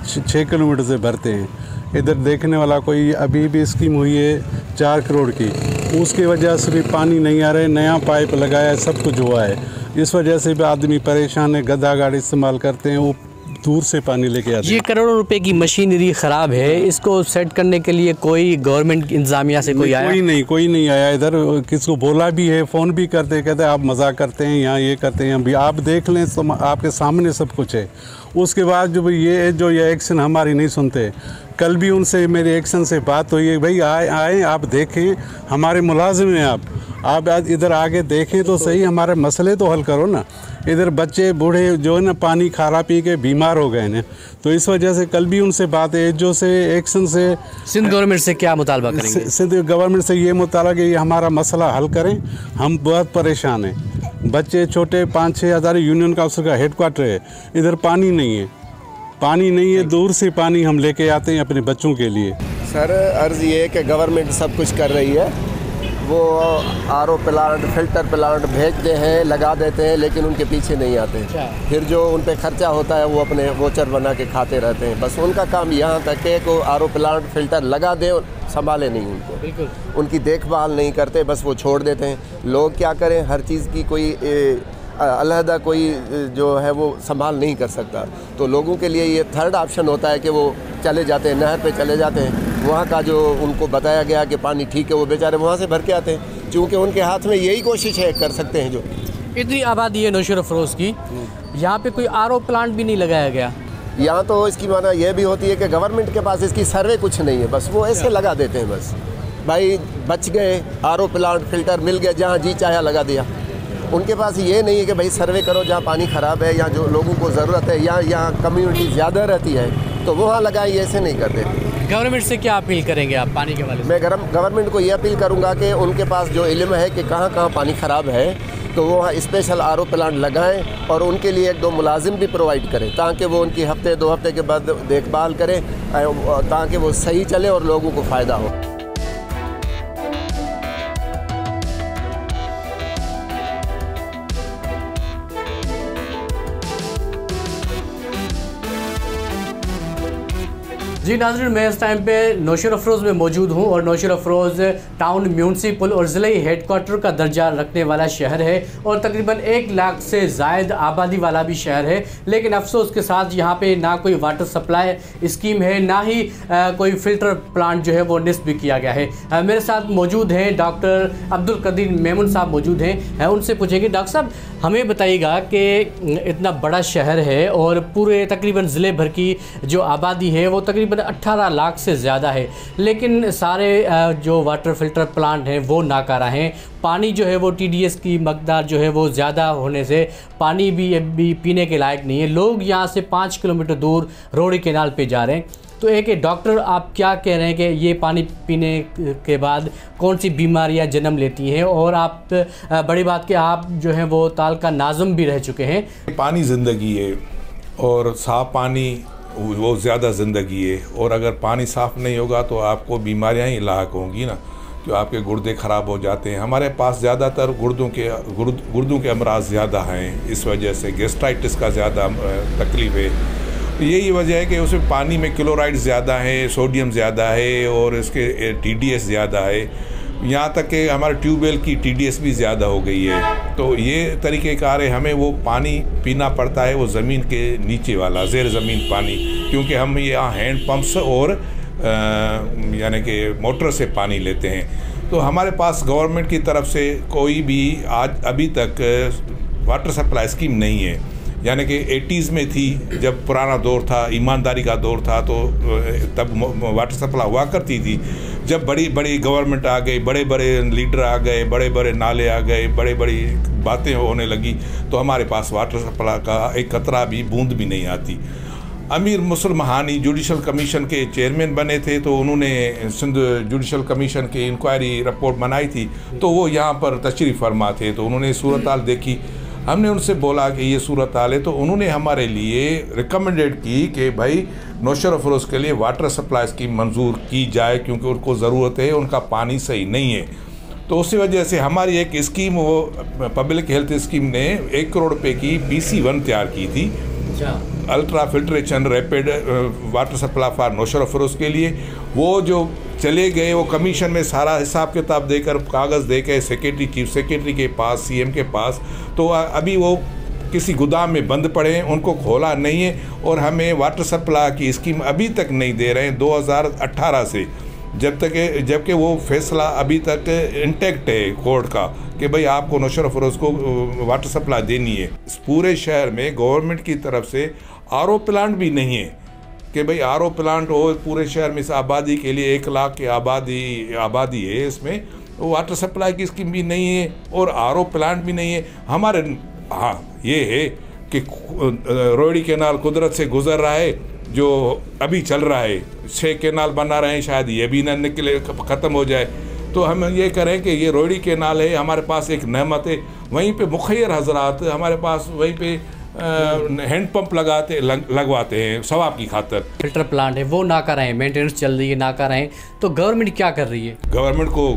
6 किलोमीटर से भरते हैं। इधर देखने वाला कोई अभी भी स्कीम हुई है 4 करोड़ की, उसकी वजह से भी पानी नहीं आ रहा है। नया पाइप लगाया है, सब कुछ हुआ है, इस वजह से भी आदमी परेशान है। गद्दा गाड़ी इस्तेमाल करते हैं, वो दूर से पानी लेके आते हैं। ये करोड़ों रुपए की मशीनरी ख़राब है, इसको सेट करने के लिए कोई गवर्नमेंट इंतजामिया से कोई आया? कोई नहीं आया। इधर किसको बोला भी है, फ़ोन भी करते, कहते आप मजाक करते हैं, यहाँ ये करते हैं। अभी आप देख लें, आपके सामने सब कुछ है। उसके बाद जो ये एक्शन हमारी नहीं सुनते। कल भी उनसे मेरे एक्शन से बात हुई है, भाई आए आप देखें, हमारे मुलाजिम हैं आप इधर आके देखें तो सही, हमारे मसले तो हल करो ना। इधर बच्चे बूढ़े जो है ना पानी खारा पी के बीमार हो गए हैं, तो इस वजह से कल भी उनसे बात है, जो से एक्शन से सिंध गवर्नमेंट से क्या मुतालबा करेंगे? सिंध गवर्नमेंट से ये मुतालबा कि ये हमारा मसला हल करें। हम बहुत परेशान हैं, बच्चे छोटे 5-6 हज़ार यूनियन काउंसिल का हेडक्वार्टर है, इधर पानी नहीं है, दूर से पानी हम लेके आते हैं अपने बच्चों के लिए। सर अर्ज़ ये है कि गवर्नमेंट सब कुछ कर रही है, वो आरओ प्लांट, फिल्टर प्लांट भेजते हैं, लगा देते हैं, लेकिन उनके पीछे नहीं आते। फिर जो उन पे खर्चा होता है वो अपने वोचर बना के खाते रहते हैं। बस उनका काम यहाँ तक है कि आरओ प्लांट, फिल्टर लगा दे, संभाले नहीं उनको, उनकी देखभाल नहीं करते, बस वो छोड़ देते हैं। लोग क्या करें, हर चीज़ की कोई अलहदा कोई जो है वो संभाल नहीं कर सकता, तो लोगों के लिए ये थर्ड ऑप्शन होता है कि वो चले जाते हैं, नहर पे चले जाते हैं। वहाँ का जो उनको बताया गया कि पानी ठीक है, वो बेचारे वहाँ से भर के आते हैं, क्योंकि उनके हाथ में यही कोशिश है, कर सकते हैं। जो इतनी आबादी है नौशेरा अफरोज़ की, यहाँ पे कोई आरओ प्लांट भी नहीं लगाया गया। यहाँ तो इसकी माना यह भी होती है कि गवर्नमेंट के पास इसकी सर्वे कुछ नहीं है, बस वो ऐसे लगा देते हैं। बस भाई बच गए, आरओ प्लांट, फिल्टर मिल गया, जहाँ जी चाहे लगा दिया। उनके पास ये नहीं है कि भाई सर्वे करो जहाँ पानी ख़राब है या जो लोगों को ज़रूरत है, या यहाँ कम्युनिटी ज़्यादा रहती है तो वहाँ लगाए, ऐसे नहीं करते। गवर्नमेंट से क्या अपील करेंगे आप पानी के वाले? मैं गवर्नमेंट को ये अपील करूँगा कि उनके पास जो इल्म है कि कहाँ कहाँ पानी ख़राब है, तो वो स्पेशल आरओ प्लांट लगाएं और उनके लिए 1-2 मुलाजिम भी प्रोवाइड करें, ताकि वो उनकी हफ्ते 2 हफ्ते के बाद देखभाल करें, ताकि वो सही चले और लोगों को फ़ायदा हो। जी नाज़रीन, मैं इस टाइम पे नौशेरा अफरोज़ में मौजूद हूँ और नौशेरा अफरोज़ टाउन म्यूनसिपल और ज़िले हेडक्वार्टर का दर्जा रखने वाला शहर है और तकरीबन 1 लाख से ज़ायद आबादी वाला भी शहर है। लेकिन अफसोस के साथ यहाँ पे ना कोई वाटर सप्लाई स्कीम है, ना ही कोई फ़िल्टर प्लांट जो है वो निस्ब भी किया गया है। मेरे साथ मौजूद हैं डॉक्टर अब्दुल कदीर मेमून साहब मौजूद हैं। उनसे पूछेंगे, डॉक्टर साहब हमें बताइएगा कि इतना बड़ा शहर है और पूरे तकरीबन ज़िले भर की जो आबादी है वो तकरीबन 18 लाख से ज़्यादा है, लेकिन सारे जो वाटर फिल्टर प्लांट हैं वो नाकारा हैं। पानी जो है वो TDS की मकदार जो है वो ज़्यादा होने से पानी भी अभी पीने के लायक नहीं है। लोग यहाँ से 5 किलोमीटर दूर रोड़ी केनाल पे जा रहे हैं। तो एक डॉक्टर, आप क्या कह रहे हैं कि ये पानी पीने के बाद कौन सी बीमारियां जन्म लेती हैं? और आप बड़ी बात कि आप जो है वो ताल का नाज़िम भी रह चुके हैं। पानी ज़िंदगी है और साफ़ पानी वो ज़्यादा ज़िंदगी है, और अगर पानी साफ़ नहीं होगा तो आपको बीमारियां ही लाक होंगी ना, कि आपके गुर्दे ख़राब हो जाते हैं। हमारे पास ज़्यादातर गुर्दों के अमराज ज़्यादा हैं, इस वजह से गैस्ट्राइटिस का ज़्यादा तकलीफ़ है। यही वजह है कि उसमें पानी में क्लोराइड ज़्यादा है, सोडियम ज़्यादा है और इसके TDS ज़्यादा है। यहाँ तक कि हमारे ट्यूबवेल की TDS भी ज़्यादा हो गई है। तो ये तरीक़ेकार है, हमें वो पानी पीना पड़ता है, वो ज़मीन के नीचे वाला ज़ेर ज़मीन पानी, क्योंकि हम यहाँ हैंड पम्प्स और यानी कि मोटर से पानी लेते हैं। तो हमारे पास गवर्नमेंट की तरफ से कोई भी आज अभी तक वाटर सप्लाई स्कीम नहीं है। यानी कि 80s में थी, जब पुराना दौर था, ईमानदारी का दौर था, तो तब वाटर सप्लाई हुआ करती थी। जब बड़ी बड़ी गवर्नमेंट आ गई, बड़े बड़े लीडर आ गए, बड़े बड़े नाले आ गए, बड़े बड़ी बातें होने लगी, तो हमारे पास वाटर सप्लाई का एक कतरा भी, बूंद भी नहीं आती। अमीर मुसलमानी जुडिशल कमीशन के चेयरमैन बने थे, तो उन्होंने सिंध जुडिशल कमीशन की इंक्वायरी रिपोर्ट बनाई थी, तो वो यहाँ पर तशरीफ़ फरमा थे, तो उन्होंने सूरत हाल देखी। हमने उनसे बोला कि ये सूरत हाल है, तो उन्होंने हमारे लिए रिकमेंडेड की कि भाई नौशेरा अफरोज़ के लिए वाटर सप्लाई स्कीम मंजूर की जाए, क्योंकि उनको ज़रूरत है, उनका पानी सही नहीं है। तो उसी वजह से हमारी एक स्कीम, वो पब्लिक हेल्थ स्कीम ने 1 करोड़ रुपए की PC1 तैयार की थी, ultra filtration rapid water supply for Nowshera Afroz के लिए। वो जो चले गए, वो कमीशन में सारा हिसाब किताब देकर, कागज़ देकर सेक्रेटरी, चीफ सेक्रेटरी के पास, CM के पास, तो अभी वो किसी गोदाम में बंद पड़े हैं, उनको खोला नहीं है, और हमें वाटर सप्लाई की स्कीम अभी तक नहीं दे रहे हैं 2018 से, जबकि वो फैसला अभी तक इंटैक्ट है कोर्ट का कि भाई आपको नौशेरा अफरोज़ को वाटर सप्लाई देनी है। इस पूरे शहर में गवर्नमेंट की तरफ से RO प्लांट भी नहीं है कि भाई RO प्लांट हो पूरे शहर में। इस आबादी के लिए 1 लाख की आबादी है, इसमें वाटर सप्लाई की स्कीम भी नहीं है और RO प्लांट भी नहीं है हमारे। हाँ, ये है कि रोड़ी केनाल कुदरत से गुजर रहा है, जो अभी चल रहा है, 6 केनाल बना रहे हैं, शायद ये भी ना निकले, ख़त्म हो जाए। तो हम ये करें कि ये रोड़ी केनाल है, हमारे पास एक नेमत है, वहीं पे मुखैर हजरात हमारे पास वहीं पे हैंड पंप लगवाते हैं सवाब की खातर। फिल्टर प्लांट है वो ना कराएं, मेंटेनेंस चल रही है ना कराएं, तो गवर्नमेंट क्या कर रही है? गवर्नमेंट को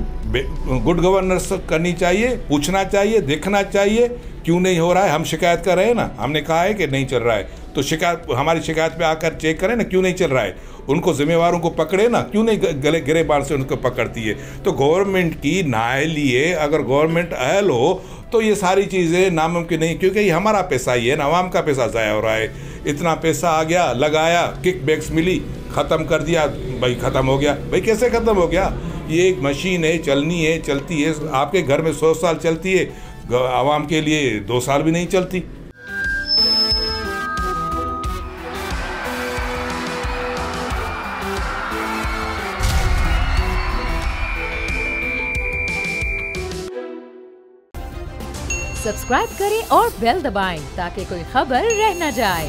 गुड गवर्नेंस करनी चाहिए, पूछना चाहिए, देखना चाहिए क्यों नहीं हो रहा है। हम शिकायत कर रहे हैं ना, हमने कहा है कि नहीं चल रहा है, तो शिकायत हमारी शिकायत पे आकर चेक करें ना क्यों नहीं चल रहा है, उनको जिम्मेवारों को पकड़े ना, क्यों नहीं गले गिरेबान से उनको पकड़ती है। तो गवर्नमेंट की नाअहली है, अगर गवर्नमेंट अहल हो तो ये सारी चीज़ें नामुमकिन नहीं, क्योंकि ये हमारा पैसा ही है ना, आवाम का पैसा ज़ाया हो रहा है। इतना पैसा आ गया, लगाया, किक बैक्स मिली, ख़त्म कर दिया, भाई ख़त्म हो गया। भाई कैसे ख़त्म हो गया? ये एक मशीन है, चलनी है, चलती है। आपके घर में 100 साल चलती है, आवाम के लिए 2 साल भी नहीं चलती। सब्सक्राइब करें और बेल दबाएं ताकि कोई खबर रह न जाए।